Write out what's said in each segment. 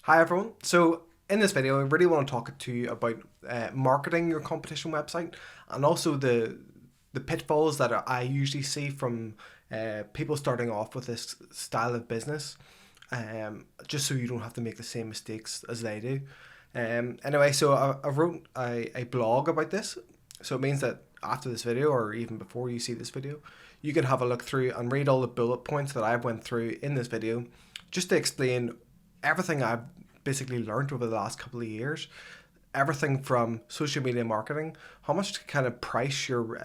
Hi everyone. So in this video, I really want to talk to you about marketing your competition website and also the pitfalls that I usually see from people starting off with this style of business, just so you don't have to make the same mistakes as they do. Anyway, so I wrote a blog about this. So it means that after this video, or even before you see this video, you can have a look through and read all the bullet points that I went through in this video, just to explain everything I've basically learned over the last couple of years. Everything from social media marketing, how much to kind of price your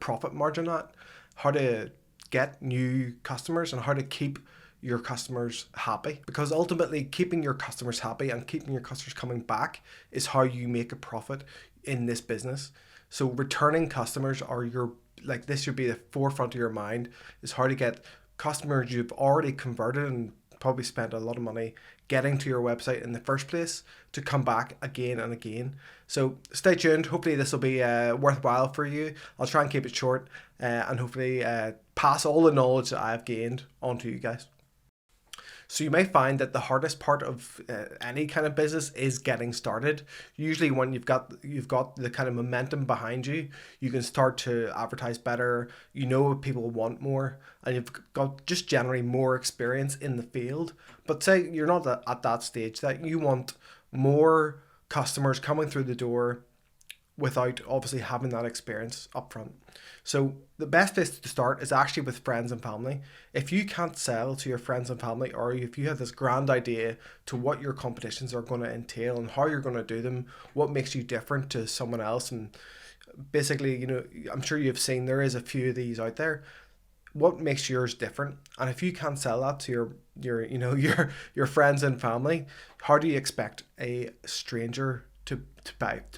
profit margin at, how to get new customers, and how to keep your customers happy. Because ultimately, keeping your customers happy and keeping your customers coming back is how you make a profit in this business. So returning customers are your, like, this should be the forefront of your mind, is how to get customers you've already converted and probably spent a lot of money getting to your website in the first place to come back again and again. So stay tuned. Hopefully this will be worthwhile for you. I'll try and keep it short and hopefully pass all the knowledge that I've gained on to you guys. So you may find that the hardest part of any kind of business is getting started. Usually when you've got the kind of momentum behind you, you can start to advertise better. You know what people want more, and you've got just generally more experience in the field. But say you're not at that stage, that you want more customers coming through the door without obviously having that experience up front. So the best place to start is actually with friends and family. If you can't sell to your friends and family, or if you have this grand idea to what your competitions are going to entail and how you're going to do them, what makes you different to someone else, and basically, I'm sure you've seen there is a few of these out there. What makes yours different? And if you can't sell that to your friends and family, how do you expect a stranger to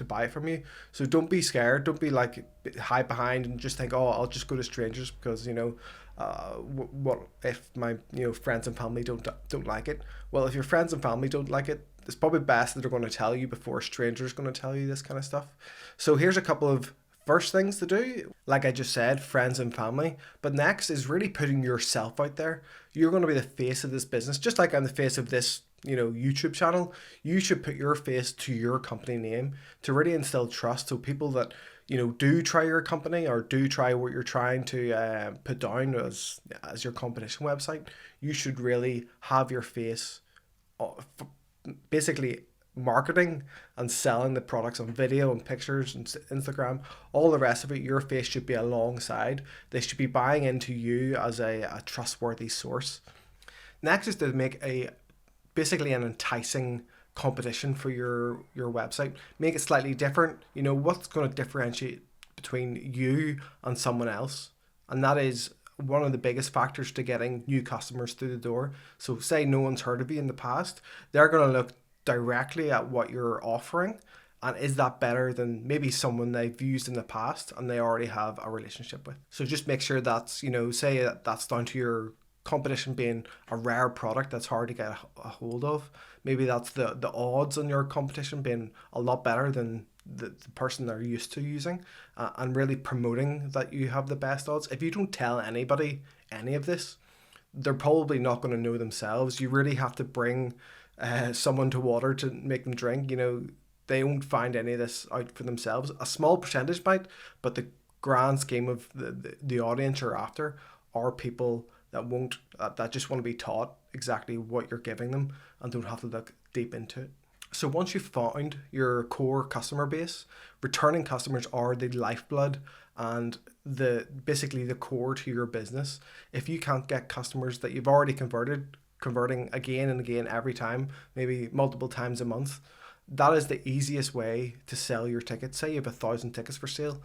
buy from you? So don't be scared. Don't be like hide behind and just think, oh, I'll just go to strangers because what if my friends and family don't like it? Well, if your friends and family don't like it, it's probably best that they're going to tell you before strangers going to tell you this kind of stuff. So here's a couple of first things to do. Like I just said, friends and family. But next is really putting yourself out there. You're going to be the face of this business, just like I'm the face of this YouTube channel. You should put your face to your company name to really instill trust, so people that do try your company or do try what you're trying to put down as your competition website, you should really have your face basically marketing and selling the products on video and pictures and Instagram, all the rest of it. Your face should be alongside. They should be buying into you as a trustworthy source. Next is to make basically an enticing competition for your website. Make it slightly different. What's going to differentiate between you and someone else, and that is one of the biggest factors to getting new customers through the door. So say no one's heard of you in the past, they're going to look directly at what you're offering, and is that better than maybe someone they've used in the past and they already have a relationship with. So just make sure that's, say that's down to your competition being a rare product that's hard to get a hold of. Maybe that's the odds on your competition being a lot better than the person they're used to using, and really promoting that you have the best odds. If you don't tell anybody any of this, they're probably not going to know themselves. You really have to bring someone to water to make them drink. They won't find any of this out for themselves. A small percentage might, but the grand scheme of the audience you're after are people that just want to be taught exactly what you're giving them and don't have to look deep into it. So once you've found your core customer base, returning customers are the lifeblood and basically the core to your business. If you can't get customers that you've already converting again and again every time, maybe multiple times a month, that is the easiest way to sell your tickets. Say you have 1,000 tickets for sale,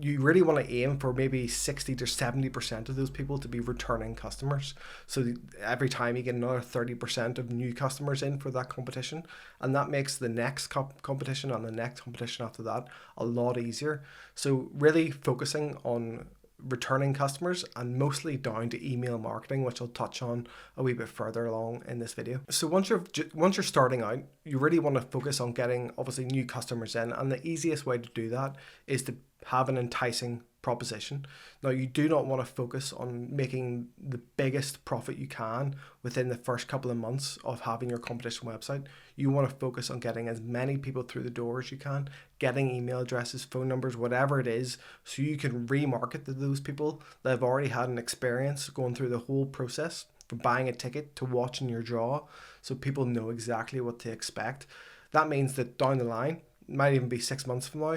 you really want to aim for maybe 60 to 70% of those people to be returning customers. So every time you get another 30% of new customers in for that competition, and that makes the next competition and the next competition after that a lot easier. So really focusing on returning customers, and mostly down to email marketing, which I'll touch on a wee bit further along in this video. So once you're starting out, you really want to focus on getting obviously new customers in, and the easiest way to do that is to have an enticing proposition. Now, you do not want to focus on making the biggest profit you can within the first couple of months of having your competition website. You want to focus on getting as many people through the door as you can, getting email addresses, phone numbers, whatever it is, so you can remarket to those people that have already had an experience going through the whole process from buying a ticket to watching your draw, so people know exactly what to expect. That means that down the line, it might even be 6 months from now,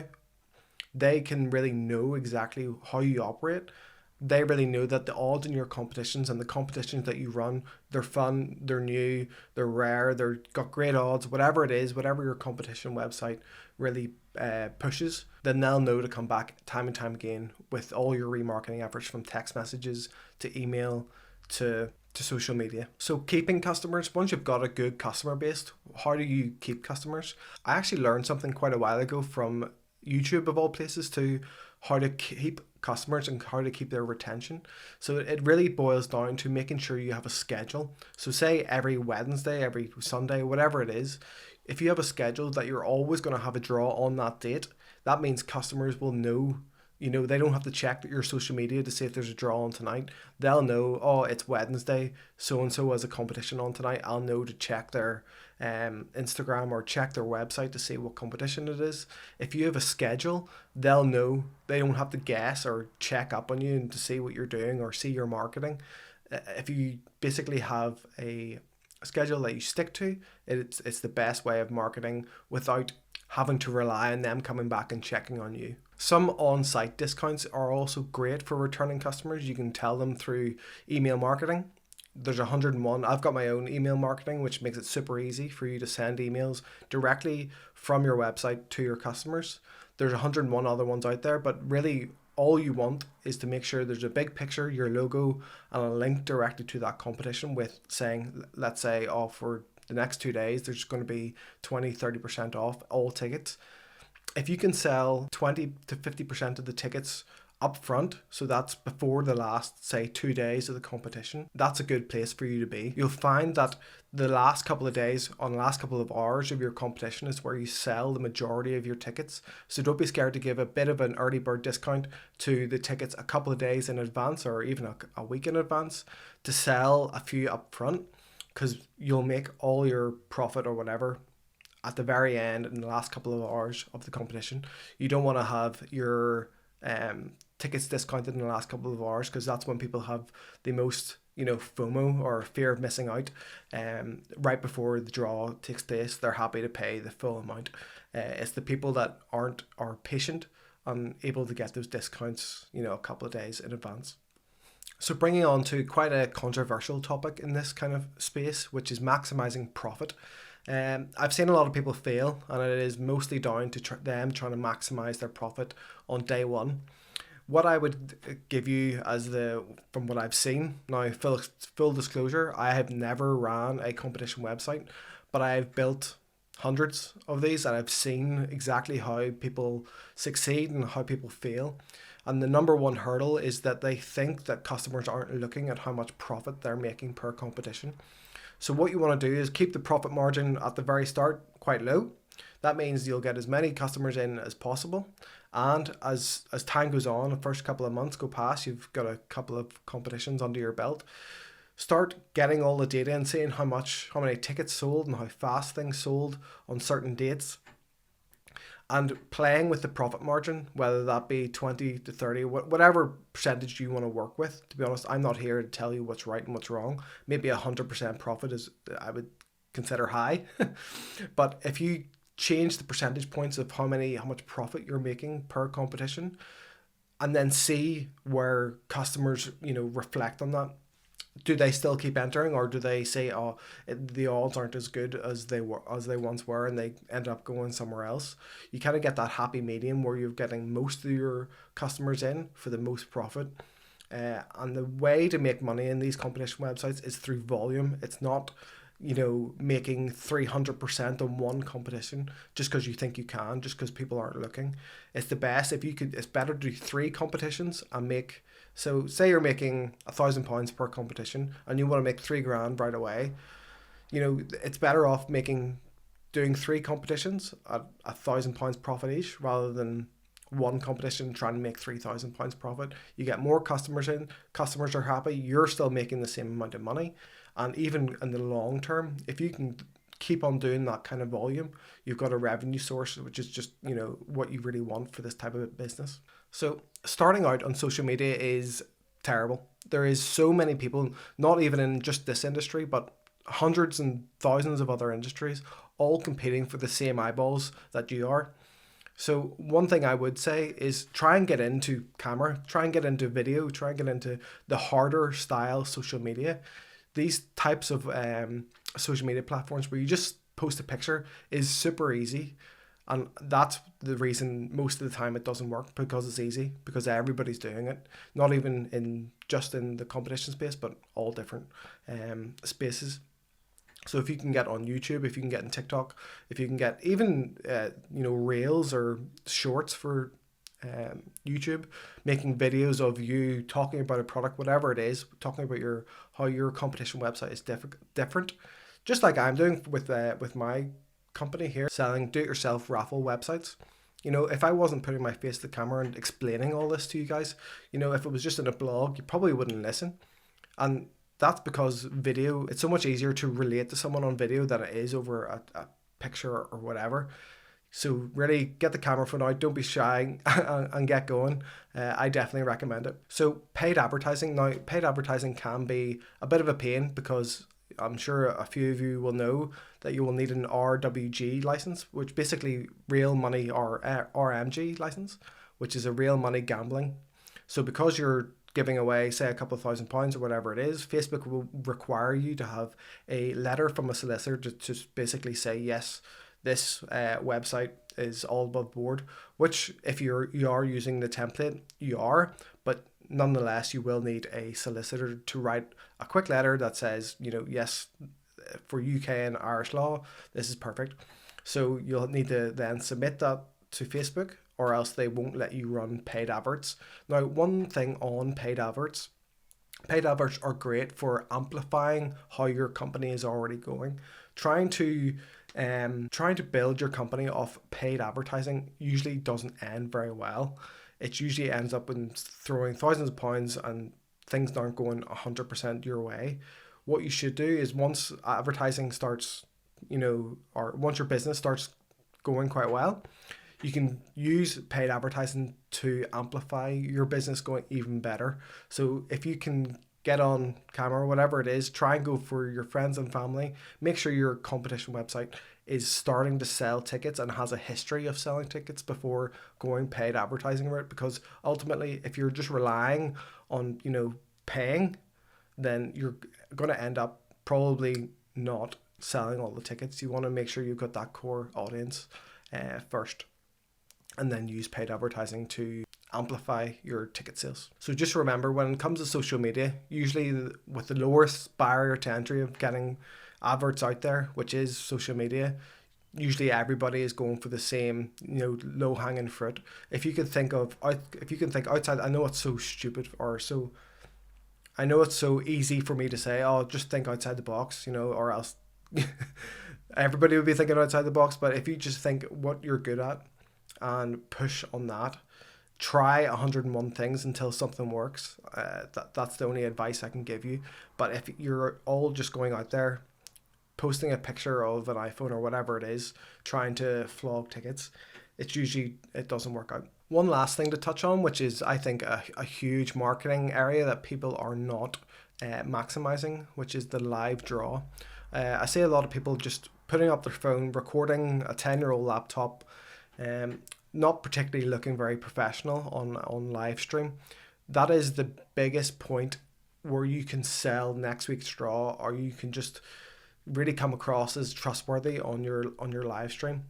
they can really know exactly how you operate. They really know that the odds in your competitions and the competitions that you run, they're fun, they're new, they're rare, they've got great odds, whatever it is, whatever your competition website really pushes, then they'll know to come back time and time again with all your remarketing efforts, from text messages to email to social media. So keeping customers, once you've got a good customer base, how do you keep customers? I actually learned something quite a while ago from YouTube, of all places, to how to keep customers and how to keep their retention. So it really boils down to making sure you have a schedule. So say every Wednesday, every Sunday, whatever it is, if you have a schedule that you're always going to have a draw on that date, that means customers will know. They don't have to check your social media to see if there's a draw on tonight. They'll know, oh, it's Wednesday, so-and-so has a competition on tonight. I'll know to check their Instagram or check their website to see what competition it is. If you have a schedule, they'll know. They don't have to guess or check up on you and to see what you're doing or see your marketing. If you basically have a schedule that you stick to, it's the best way of marketing without having to rely on them coming back and checking on you. Some on-site discounts are also great for returning customers. You can tell them through email marketing. There's 101. I've got my own email marketing, which makes it super easy for you to send emails directly from your website to your customers. There's 101 other ones out there, but really all you want is to make sure there's a big picture, your logo, and a link directly to that competition with saying, let's say, for the next 2 days, there's going to be 20-30% off all tickets. If you can sell 20 to 50% of the tickets up front, so that's before the last, say, 2 days of the competition, that's a good place for you to be. You'll find that the last couple of days, on the last couple of hours of your competition, is where you sell the majority of your tickets. So don't be scared to give a bit of an early bird discount to the tickets a couple of days in advance, or even a week in advance, to sell a few up front, because you'll make all your profit or whatever at the very end, in the last couple of hours of the competition. You don't want to have your tickets discounted in the last couple of hours, because that's when people have the most FOMO, or fear of missing out. Right before the draw takes place, they're happy to pay the full amount. It's the people that are patient and able to get those discounts a couple of days in advance. So bringing on to quite a controversial topic in this kind of space, which is maximizing profit. I've seen a lot of people fail, and it is mostly down to them trying to maximize their profit on day one. What I would give you from what I've seen, now full disclosure, I have never ran a competition website, but I've built hundreds of these, and I've seen exactly how people succeed and how people fail. And the number one hurdle is that they think that customers aren't looking at how much profit they're making per competition. So what you want to do is keep the profit margin at the very start quite low. That means you'll get as many customers in as possible. And as time goes on, the first couple of months go past, you've got a couple of competitions under your belt. Start getting all the data and seeing how many tickets sold and how fast things sold on certain dates. And playing with the profit margin, whether that be 20 to 30, whatever percentage you want to work with. To be honest, I'm not here to tell you what's right and what's wrong. Maybe 100% profit is, I would consider, high. But if you change the percentage points of how much profit you're making per competition, and then see where customers, reflect on that. Do they still keep entering, or do they say, the odds aren't as good as they once were, and they end up going somewhere else? You kind of get that happy medium where you're getting most of your customers in for the most profit. And the way to make money in these competition websites is through volume. It's not, making 300% on one competition just because you think you can, just because people aren't looking. It's the best it's better to do 3 competitions and make. So say you're making £1,000 per competition and you want to make $3,000 right away. It's better off doing 3 competitions at £1,000 profit each, rather than one competition trying to make £3,000 profit. You get more customers in, customers are happy, you're still making the same amount of money. And even in the long term, if you can keep on doing that kind of volume, you've got a revenue source, which is just, what you really want for this type of business. So starting out on social media is terrible. There is so many people, not even in just this industry, but hundreds and thousands of other industries, all competing for the same eyeballs that you are. So one thing I would say is try and get into camera, try and get into video, try and get into the harder style social media. These types of social media platforms where you just post a picture is super easy. And that's the reason most of the time it doesn't work, because it's easy, because everybody's doing it. Not even in just in the competition space, but all different spaces. So if you can get on YouTube, if you can get in TikTok, if you can get even reels or shorts for YouTube, making videos of you talking about a product, whatever it is, talking about how your competition website is different, just like I'm doing with my company here, selling do-it-yourself raffle websites. If I wasn't putting my face to the camera and explaining all this to you guys, if it was just in a blog, you probably wouldn't listen. And that's because video, it's so much easier to relate to someone on video than it is over a picture or whatever. So really get the camera phone out, don't be shy, and get going. I definitely recommend it. So paid advertising. Now, paid advertising can be a bit of a pain, because I'm sure a few of you will know that you will need an RWG license, which basically real money, or RMG license, which is a real money gambling. So because you're giving away, say, a couple of £1,000 or whatever it is, Facebook will require you to have a letter from a solicitor to basically say, yes, this website is all above board, which if you are using the template, you are, but nonetheless, you will need a solicitor to write a quick letter that says, yes, for UK and Irish law, this is perfect. So you'll need to then submit that to Facebook, or else they won't let you run paid adverts. Now, one thing on paid adverts are great for amplifying how your company is already going. Trying to build your company off paid advertising usually doesn't end very well. It usually ends up in throwing thousands of pounds and things aren't going 100% your way. What you should do is, once advertising starts, or once your business starts going quite well, you can use paid advertising to amplify your business going even better. So if you can get on camera, whatever it is, try and go for your friends and family. Make sure your competition website is starting to sell tickets and has a history of selling tickets before going paid advertising route, because ultimately, if you're just relying on, paying, then you're going to end up probably not selling all the tickets. You want to make sure you've got that core audience first, and then use paid advertising to amplify your ticket sales. So just remember, when it comes to social media, usually with the lowest barrier to entry of getting adverts out there, which is social media, usually everybody is going for the same, low hanging fruit. If you can think outside, I know it's so stupid, I know it's so easy for me to say, oh, just think outside the box, or else everybody would be thinking outside the box. But if you just think what you're good at and push on that, try 101 things until something works. That's the only advice I can give you. But if you're all just going out there, posting a picture of an iPhone or whatever it is, trying to flog tickets, it doesn't work out. One last thing to touch on, which is, I think, a huge marketing area that people are not maximizing, which is the live draw. I see a lot of people just putting up their phone, recording a 10-year-old laptop, not particularly looking very professional on live stream. That is the biggest point where you can sell next week's draw, or you can just really come across as trustworthy on your live stream.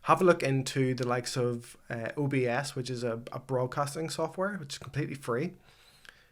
Have a look into the likes of OBS, which is a broadcasting software, which is completely free.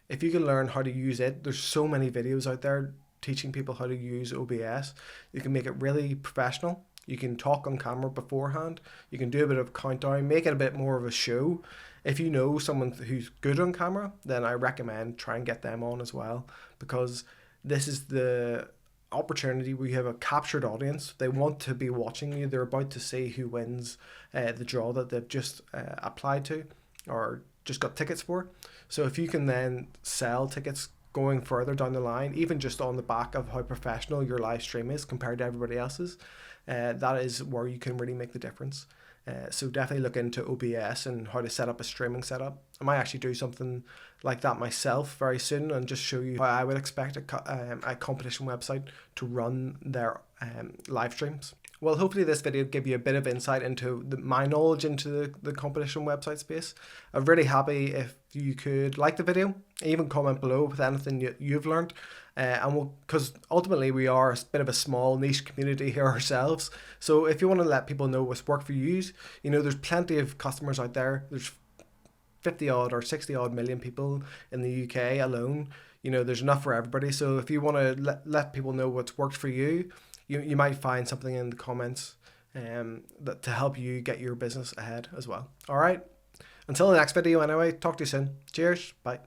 If you can learn how to use it, there's so many videos out there teaching people how to use OBS. You can make it really professional. You can talk on camera beforehand. You can do a bit of countdown, make it a bit more of a show. If you know someone who's good on camera, then I recommend try and get them on as well, because this is the opportunity where you have a captured audience. They want to be watching you. They're about to see who wins the draw that they've just applied to or just got tickets for. So if you can then sell tickets going further down the line, even just on the back of how professional your live stream is compared to everybody else's, that is where you can really make the difference. So definitely look into OBS and how to set up a streaming setup. I might actually do something like that myself very soon and just show you how I would expect a competition website to run their live streams. Well, hopefully this video gave you a bit of insight into my knowledge into the competition website space. I'm really happy if you could like the video, even comment below with anything you've learned. Because ultimately we are a bit of a small niche community here ourselves. So if you want to let people know what's worked for you, there's plenty of customers out there. There's 50 odd or 60 odd million people in the UK alone. There's enough for everybody. So if you want to let people know what's worked for you, you might find something in the comments that to help you get your business ahead as well. All right. Until the next video anyway, talk to you soon. Cheers. Bye.